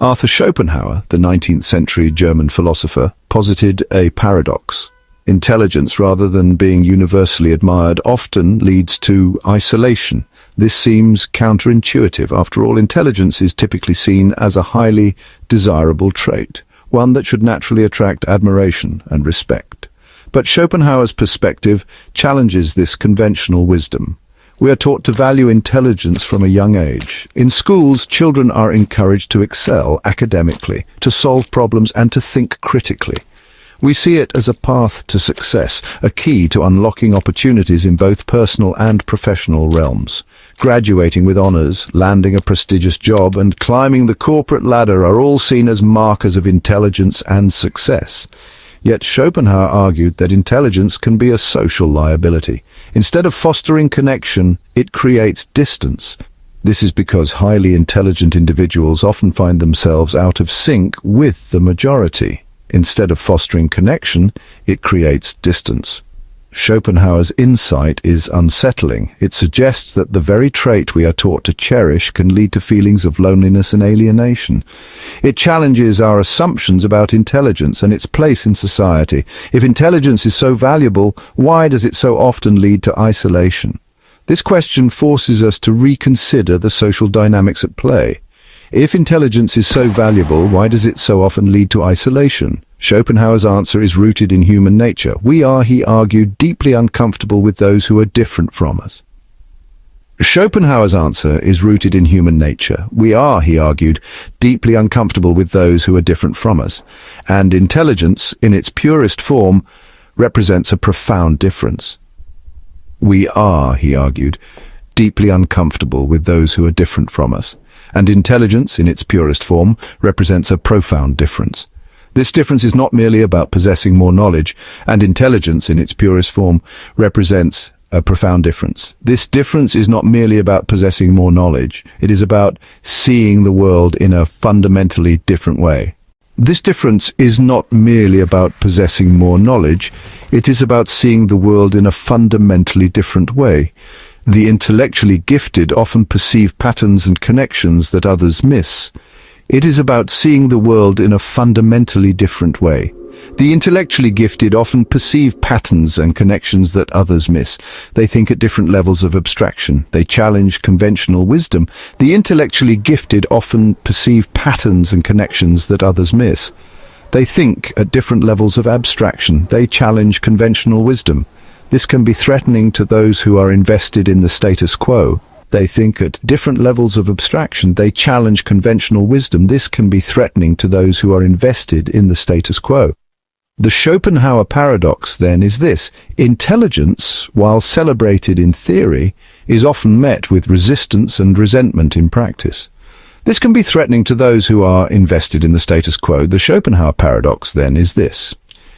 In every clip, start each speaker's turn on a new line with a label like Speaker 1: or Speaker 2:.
Speaker 1: Arthur Schopenhauer, the 19th century German philosopher, posited a paradox. Intelligence, rather than being universally admired, often leads to isolation. This seems counterintuitive. After all, intelligence is typically seen as a highly desirable trait, one that should naturally attract admiration and respect. But Schopenhauer's perspective challenges this conventional wisdom. We are taught to value intelligence from a young age. In schools, children are encouraged to excel academically, to solve problems, and to think critically. We see it as a path to success, a key to unlocking opportunities in both personal and professional realms. Graduating with honors, landing a prestigious job, and climbing the corporate ladder are all seen as markers of intelligence and success. Yet Schopenhauer argued that intelligence can be a social liability. Instead of fostering connection, it creates distance. This is because highly intelligent individuals often find themselves out of sync with the majority. Instead of fostering connection, it creates distance. Schopenhauer's insight is unsettling. It suggests that the very trait we are taught to cherish can lead to feelings of loneliness and alienation. It challenges our assumptions about intelligence and its place in society. If intelligence is so valuable, why does it so often lead to isolation? This question forces us to reconsider the social dynamics at play. If intelligence is so valuable, why does it so often lead to isolation? Schopenhauer's answer is rooted in human nature. We are, he argued, deeply uncomfortable with those who are different from us. Schopenhauer's answer is rooted in human nature. We are, he argued, deeply uncomfortable with those who are different from us. And intelligence, in its purest form, represents a profound difference. We are, he argued, deeply uncomfortable with those who are different from us. And intelligence, in its purest form, represents a profound difference. This difference is not merely about possessing more knowledge, and intelligence, in its purest form, represents a profound difference. This difference is not merely about possessing more knowledge. It is about seeing the world in a fundamentally different way. This difference is not merely about possessing more knowledge. It is about seeing the world in a fundamentally different way. The intellectually gifted often perceive patterns and connections that others miss. It is about seeing the world in a fundamentally different way. The intellectually gifted often perceive patterns and connections that others miss. They think at different levels of abstraction. They challenge conventional wisdom. The intellectually gifted often perceive patterns and connections that others miss. They think at different levels of abstraction. They challenge conventional wisdom. This can be threatening to those who are invested in the status quo. They think at different levels of abstraction. They challenge conventional wisdom. This can be threatening to those who are invested in the status quo. The Schopenhauer paradox, then, is this. Intelligence, while celebrated in theory, is often met with resistance and resentment in practice. This can be threatening to those who are invested in the status quo. The Schopenhauer paradox, then, is this.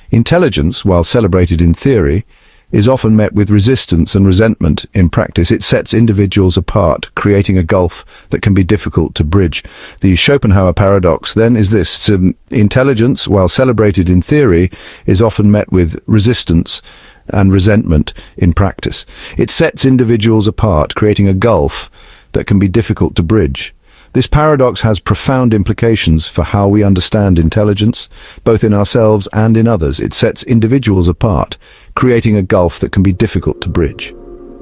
Speaker 1: Intelligence, while celebrated in theory, is often met with resistance and resentment in practice. It sets individuals apart, creating a gulf that can be difficult to bridge. The Schopenhauer paradox, then, is this. Intelligence, while celebrated in theory, is often met with resistance and resentment in practice. It sets individuals apart, creating a gulf that can be difficult to bridge. This paradox has profound implications for how we understand intelligence, both in ourselves and in others. It sets individuals apart, creating a gulf that can be difficult to bridge.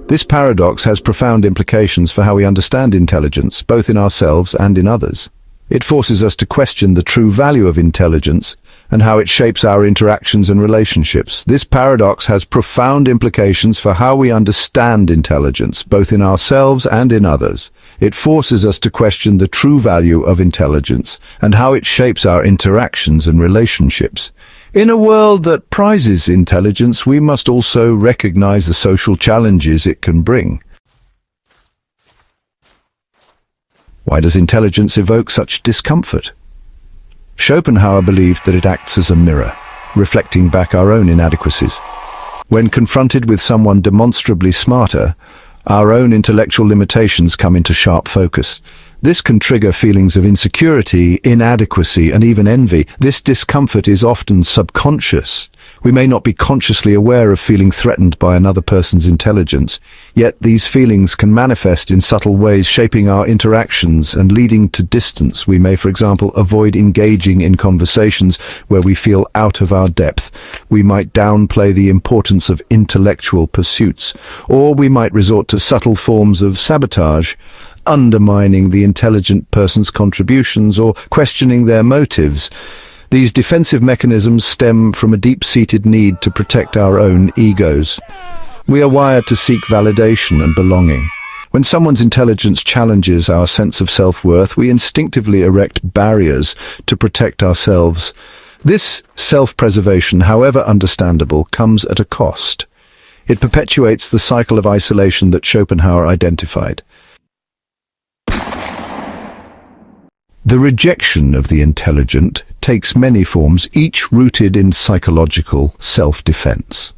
Speaker 1: This paradox has profound implications for how we understand intelligence, both in ourselves and in others. It forces us to question the true value of intelligence and how it shapes our interactions and relationships. This paradox has profound implications for how we understand intelligence, both in ourselves and in others. It forces us to question the true value of intelligence and how it shapes our interactions and relationships. In a world that prizes intelligence, we must also recognize the social challenges it can bring. Why does intelligence evoke such discomfort? Schopenhauer believed that it acts as a mirror, reflecting back our own inadequacies. When confronted with someone demonstrably smarter, our own intellectual limitations come into sharp focus. This can trigger feelings of insecurity, inadequacy, and even envy. This discomfort is often subconscious. We may not be consciously aware of feeling threatened by another person's intelligence, yet these feelings can manifest in subtle ways, shaping our interactions and leading to distance. We may, for example, avoid engaging in conversations where we feel out of our depth. We might downplay the importance of intellectual pursuits, or we might resort to subtle forms of sabotage, undermining the intelligent person's contributions or questioning their motives. These defensive mechanisms stem from a deep-seated need to protect our own egos. We are wired to seek validation and belonging. When someone's intelligence challenges our sense of self-worth, we instinctively erect barriers to protect ourselves. This self-preservation, however understandable, comes at a cost. It perpetuates the cycle of isolation that Schopenhauer identified. The rejection of the intelligent takes many forms, each rooted in psychological self-defense.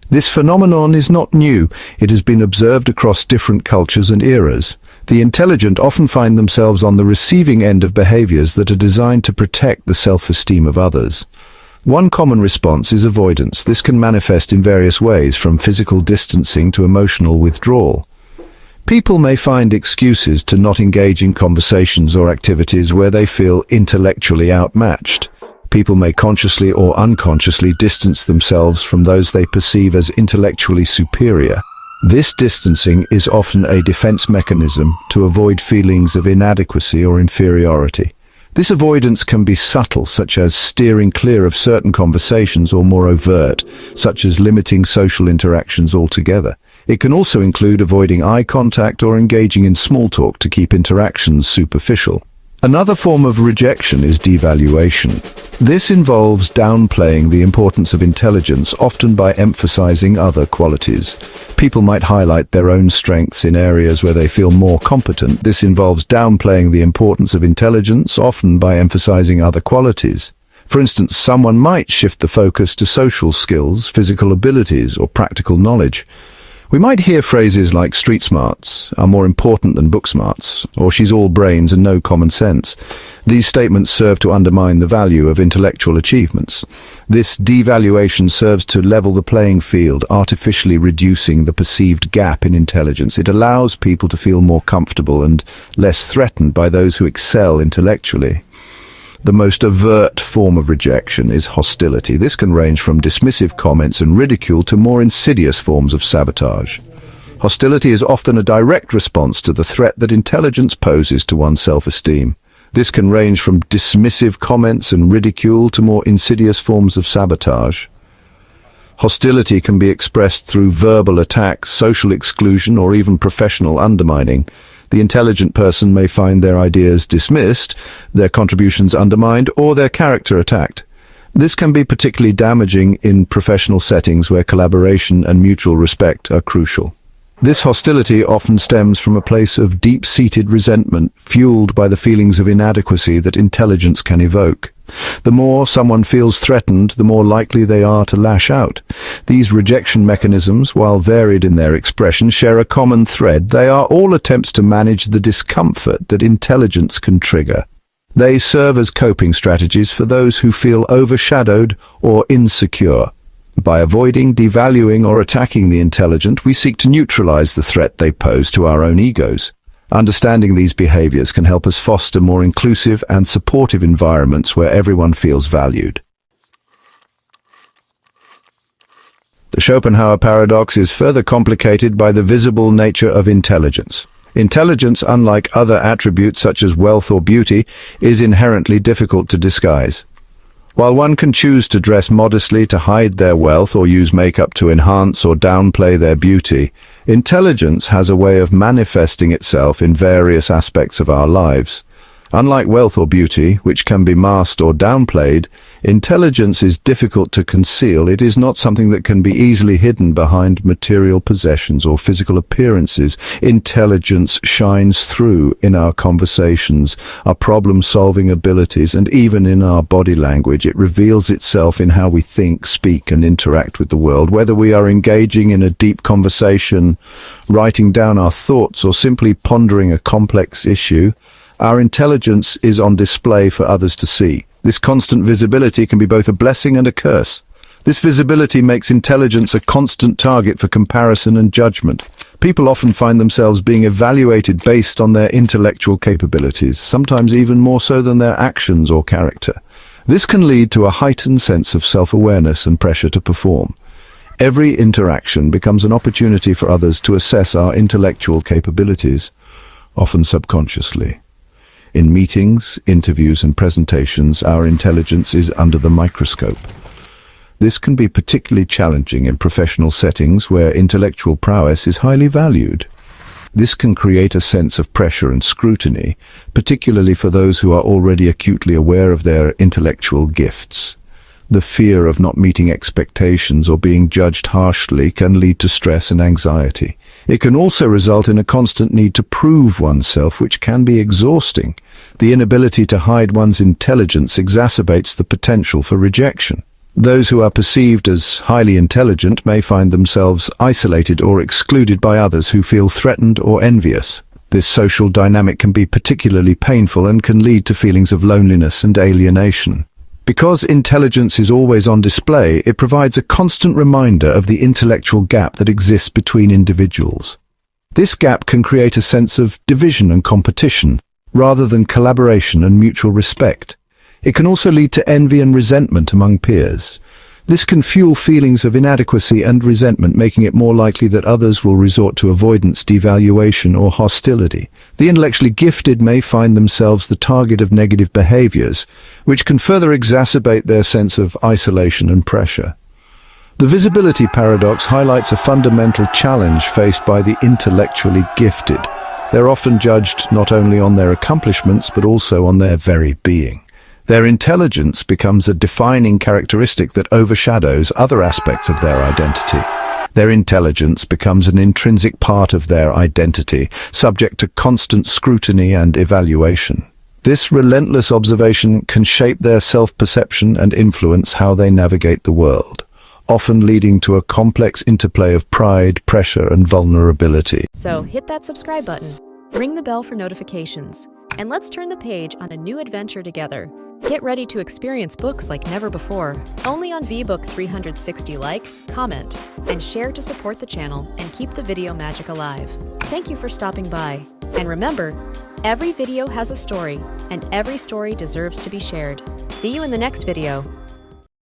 Speaker 1: This phenomenon is not new. It has been observed across different cultures and eras. The intelligent often find themselves on the receiving end of behaviors that are designed to protect the self-esteem of others. One common response is avoidance. This can manifest in various ways, from physical distancing to emotional withdrawal. People may find excuses to not engage in conversations or activities where they feel intellectually outmatched. People may consciously or unconsciously distance themselves from those they perceive as intellectually superior. This distancing is often a defense mechanism to avoid feelings of inadequacy or inferiority. This avoidance can be subtle, such as steering clear of certain conversations, or more overt, such as limiting social interactions altogether. It can also include avoiding eye contact or engaging in small talk to keep interactions superficial. Another form of rejection is devaluation. This involves downplaying the importance of intelligence, often by emphasizing other qualities. People might highlight their own strengths in areas where they feel more competent. This involves downplaying the importance of intelligence, often by emphasizing other qualities. For instance, someone might shift the focus to social skills, physical abilities, or practical knowledge. We might hear phrases like "street smarts are more important than book smarts," or "she's all brains and no common sense." These statements serve to undermine the value of intellectual achievements. This devaluation serves to level the playing field, artificially reducing the perceived gap in intelligence. It allows people to feel more comfortable and less threatened by those who excel intellectually. The most overt form of rejection is hostility. This can range from dismissive comments and ridicule to more insidious forms of sabotage. Hostility is often a direct response to the threat that intelligence poses to one's self-esteem. This can range from dismissive comments and ridicule to more insidious forms of sabotage. Hostility can be expressed through verbal attacks, social exclusion, or even professional undermining. The intelligent person may find their ideas dismissed, their contributions undermined, or their character attacked. This can be particularly damaging in professional settings where collaboration and mutual respect are crucial. This hostility often stems from a place of deep-seated resentment, fueled by the feelings of inadequacy that intelligence can evoke. The more someone feels threatened, the more likely they are to lash out. These rejection mechanisms, while varied in their expression, share a common thread. They are all attempts to manage the discomfort that intelligence can trigger. They serve as coping strategies for those who feel overshadowed or insecure. By avoiding, devaluing, or attacking the intelligent, we seek to neutralize the threat they pose to our own egos. Understanding these behaviors can help us foster more inclusive and supportive environments where everyone feels valued. The Schopenhauer paradox is further complicated by the visible nature of intelligence. Intelligence, unlike other attributes such as wealth or beauty, is inherently difficult to disguise. While one can choose to dress modestly to hide their wealth or use makeup to enhance or downplay their beauty, intelligence has a way of manifesting itself in various aspects of our lives. Unlike wealth or beauty, which can be masked or downplayed, intelligence is difficult to conceal. It is not something that can be easily hidden behind material possessions or physical appearances. Intelligence shines through in our conversations, our problem-solving abilities, and even in our body language. It reveals itself in how we think, speak, and interact with the world. Whether we are engaging in a deep conversation, writing down our thoughts, or simply pondering a complex issue, Our intelligence is on display for others to see. This constant visibility can be both a blessing and a curse. This visibility makes intelligence a constant target for comparison and judgment. People often find themselves being evaluated based on their intellectual capabilities, sometimes even more so than their actions or character. This can lead to a heightened sense of self-awareness and pressure to perform. Every interaction becomes an opportunity for others to assess our intellectual capabilities, often subconsciously. In meetings, interviews, and presentations, our intelligence is under the microscope. This can be particularly challenging in professional settings where intellectual prowess is highly valued. This can create a sense of pressure and scrutiny, particularly for those who are already acutely aware of their intellectual gifts. The fear of not meeting expectations or being judged harshly can lead to stress and anxiety. It can also result in a constant need to prove oneself, which can be exhausting. The inability to hide one's intelligence exacerbates the potential for rejection. Those who are perceived as highly intelligent may find themselves isolated or excluded by others who feel threatened or envious. This social dynamic can be particularly painful and can lead to feelings of loneliness and alienation. Because intelligence is always on display, it provides a constant reminder of the intellectual gap that exists between individuals. This gap can create a sense of division and competition, rather than collaboration and mutual respect. It can also lead to envy and resentment among peers. This can fuel feelings of inadequacy and resentment, making it more likely that others will resort to avoidance, devaluation, or hostility. The intellectually gifted may find themselves the target of negative behaviors, which can further exacerbate their sense of isolation and pressure. The visibility paradox highlights a fundamental challenge faced by the intellectually gifted. They're often judged not only on their accomplishments, but also on their very being. Their intelligence becomes a defining characteristic that overshadows other aspects of their identity. Their intelligence becomes an intrinsic part of their identity, subject to constant scrutiny and evaluation. This relentless observation can shape their self-perception and influence how they navigate the world, often leading to a complex interplay of pride, pressure, and vulnerability.
Speaker 2: So hit that subscribe button, ring the bell for notifications, and let's turn the page on a new adventure together. Get ready to experience books like never before, only on VBook 360. Like, comment, and share to support the channel and keep the video magic alive. Thank you for stopping by. And remember, every video has a story, and every story deserves to be shared. See you in the next video.